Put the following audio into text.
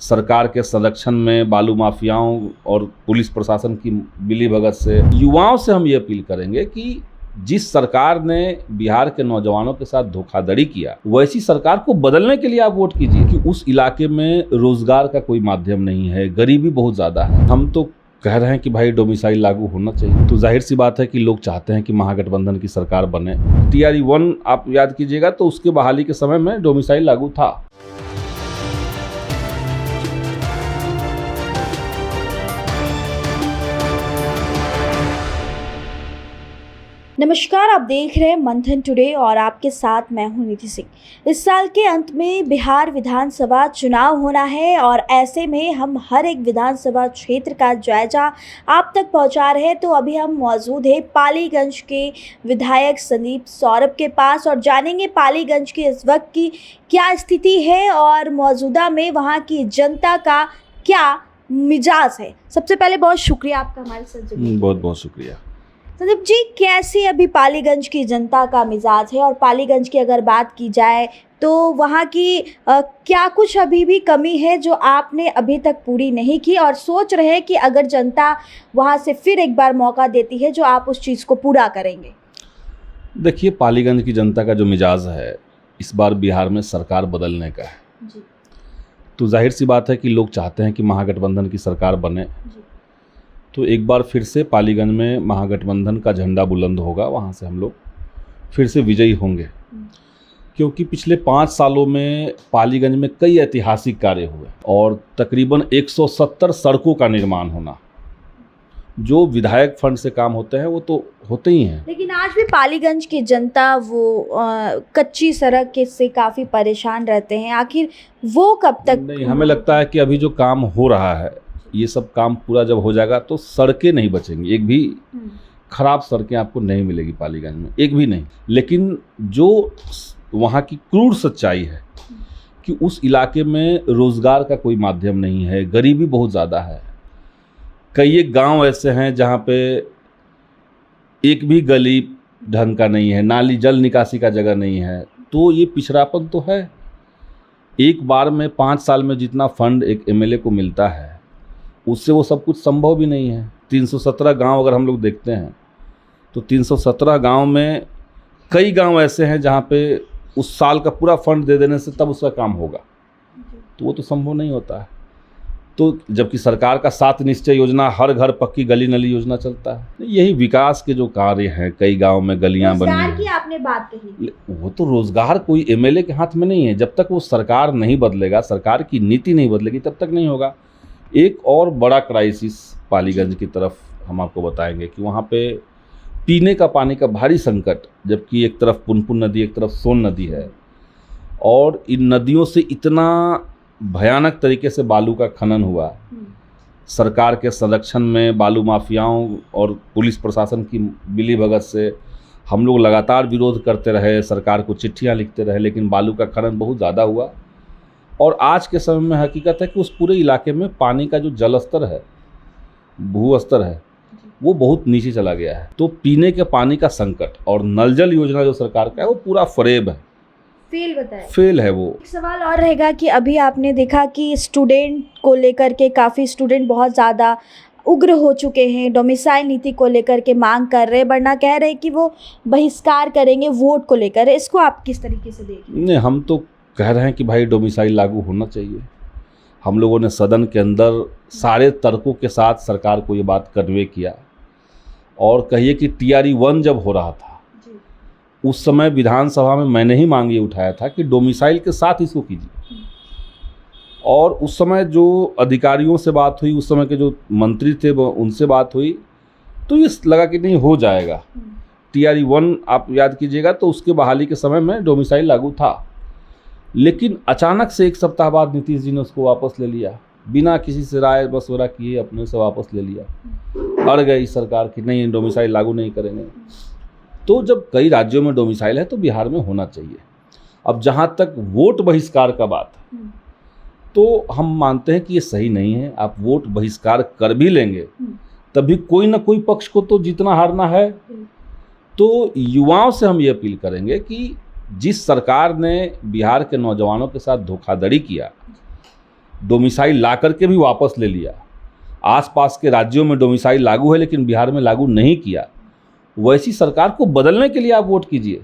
सरकार के संरक्षण में बालू माफियाओं और पुलिस प्रशासन की मिलीभगत से युवाओं से हम ये अपील करेंगे कि जिस सरकार ने बिहार के नौजवानों के साथ धोखाधड़ी किया, वैसी सरकार को बदलने के लिए आप वोट कीजिए। कि उस इलाके में रोजगार का कोई माध्यम नहीं है, गरीबी बहुत ज़्यादा है। हम तो कह रहे हैं कि भाई डोमिसाइल लागू होना चाहिए। तो जाहिर सी बात है कि लोग चाहते हैं कि महागठबंधन की सरकार बने। TRE 1 आप याद कीजिएगा तो उसके बहाली के समय में डोमिसाइल लागू था। नमस्कार, आप देख रहे हैं मंथन टुडे और आपके साथ मैं हूं निधि सिंह। इस साल के अंत में बिहार विधानसभा चुनाव होना है और ऐसे में हम हर एक विधानसभा क्षेत्र का जायजा आप तक पहुंचा रहे हैं। तो अभी हम मौजूद हैं पालीगंज के विधायक संदीप सौरभ के पास और जानेंगे पालीगंज की इस वक्त की क्या स्थिति है और मौजूदा में वहाँ की जनता का क्या मिजाज है। सबसे पहले बहुत शुक्रिया आपका हमारे साथ जुड़ने के लिए। बहुत बहुत शुक्रिया। संदीप जी, कैसे अभी पालीगंज की जनता का मिजाज है और पालीगंज की अगर बात की जाए तो वहाँ की क्या कुछ अभी भी कमी है जो आपने अभी तक पूरी नहीं की और सोच रहे हैं कि अगर जनता वहाँ से फिर एक बार मौका देती है जो आप उस चीज़ को पूरा करेंगे? देखिए, पालीगंज की जनता का जो मिजाज है इस बार बिहार में सरकार बदलने का है जी। तो जाहिर सी बात है कि लोग चाहते हैं कि महागठबंधन की सरकार बने जी। तो एक बार फिर से पालीगंज में महागठबंधन का झंडा बुलंद होगा, वहाँ से हम लोग फिर से विजयी होंगे। क्योंकि पिछले 5 सालों में पालीगंज में कई ऐतिहासिक कार्य हुए और तकरीबन 170 सड़कों का निर्माण होना। जो विधायक फंड से काम होते हैं वो तो होते ही हैं, लेकिन आज भी पालीगंज की जनता वो कच्ची सड़क के से काफ़ी परेशान रहते हैं। आखिर वो कब तक? नहीं, हमें लगता है कि अभी जो काम हो रहा है ये सब काम पूरा जब हो जाएगा तो सड़कें नहीं बचेंगी। एक भी खराब सड़कें आपको नहीं मिलेगी पालीगंज में, एक भी नहीं। लेकिन जो वहाँ की क्रूर सच्चाई है कि उस इलाके में रोजगार का कोई माध्यम नहीं है, गरीबी बहुत ज़्यादा है। कई एक गांव ऐसे हैं जहाँ पे एक भी गली ढंग का नहीं है, नाली जल निकासी का जगह नहीं है। तो ये पिछड़ापन तो है। एक बार में 5 साल में जितना फंड एक MLA को मिलता है उससे वो सब कुछ संभव भी नहीं है। 317 गांव अगर हम लोग देखते हैं तो 317 गांव में कई गांव ऐसे हैं जहां पे उस साल का पूरा फंड दे देने से तब उसका काम होगा, तो वो तो संभव नहीं होता है। तो जबकि सरकार का 7 निश्चय योजना, हर घर पक्की गली नली योजना चलता है। यही विकास के जो कार्य हैं, कई गाँव में गलियाँ बनी रोजगार की आपने बात कही, वो तो रोजगार कोई MLA के हाथ में नहीं है। जब तक वो सरकार नहीं बदलेगा, सरकार की नीति नहीं बदलेगी, तब तक नहीं होगा। एक और बड़ा क्राइसिस पालीगंज की तरफ हम आपको बताएंगे कि वहाँ पे पीने का पानी का भारी संकट, जबकि एक तरफ पुनपुन नदी, एक तरफ सोन नदी है और इन नदियों से इतना भयानक तरीके से बालू का खनन हुआ। सरकार के संरक्षण में बालू माफियाओं और पुलिस प्रशासन की मिलीभगत से हम लोग लगातार विरोध करते रहे, सरकार को चिट्ठियाँ लिखते रहे, लेकिन बालू का खनन बहुत ज़्यादा हुआ। और आज के समय में हकीकत है कि उस पूरे इलाके में पानी का जो जल स्तर है, भू स्तर है, वो बहुत नीचे चला गया है। तो पीने के पानी का संकट और नल जल योजना जो सरकार का है वो पूरा फरेब है, फेल है वो। एक सवाल और रहेगा कि अभी आपने देखा कि स्टूडेंट को लेकर के काफ़ी स्टूडेंट बहुत ज़्यादा उग्र हो चुके हैं, डोमिसाइल नीति को लेकर के मांग कर रहे हैं, वरना कह रहे हैं कि वो बहिष्कार करेंगे वोट को लेकर। इसको आप किस तरीके से देखें? नहीं, हम तो कह रहे हैं कि भाई डोमिसाइल लागू होना चाहिए। हम लोगों ने सदन के अंदर सारे तर्कों के साथ सरकार को ये बात कन्वे किया और कहिए कि TRE 1 जब हो रहा था जी। उस समय विधानसभा में मैंने ही मांग ये उठाया था कि डोमिसाइल के साथ इसको कीजिए। और उस समय जो अधिकारियों से बात हुई, उस समय के जो मंत्री थे उनसे बात हुई, तो ये लगा कि नहीं हो जाएगा। TRE 1 आप याद कीजिएगा तो उसके बहाली के समय में डोमिसाइल लागू था। लेकिन अचानक से 1 सप्ताह बाद नीतीश जी ने उसको वापस ले लिया, बिना किसी से राय मशवरा किए अपने से वापस ले लिया। अड़ गई सरकार की नहीं, डोमिसाइल लागू नहीं करेंगे। तो जब कई राज्यों में डोमिसाइल है तो बिहार में होना चाहिए। अब जहाँ तक वोट बहिष्कार का बात है तो हम मानते हैं कि ये सही नहीं है। आप वोट बहिष्कार कर भी लेंगे तभी कोई ना कोई पक्ष को तो जीतना हारना है। तो युवाओं से हम ये अपील करेंगे कि जिस सरकार ने बिहार के नौजवानों के साथ धोखाधड़ी किया, डोमिसाइल ला करके भी वापस ले लिया, आसपास के राज्यों में डोमिसाइल लागू है लेकिन बिहार में लागू नहीं किया, वैसी सरकार को बदलने के लिए आप वोट कीजिए।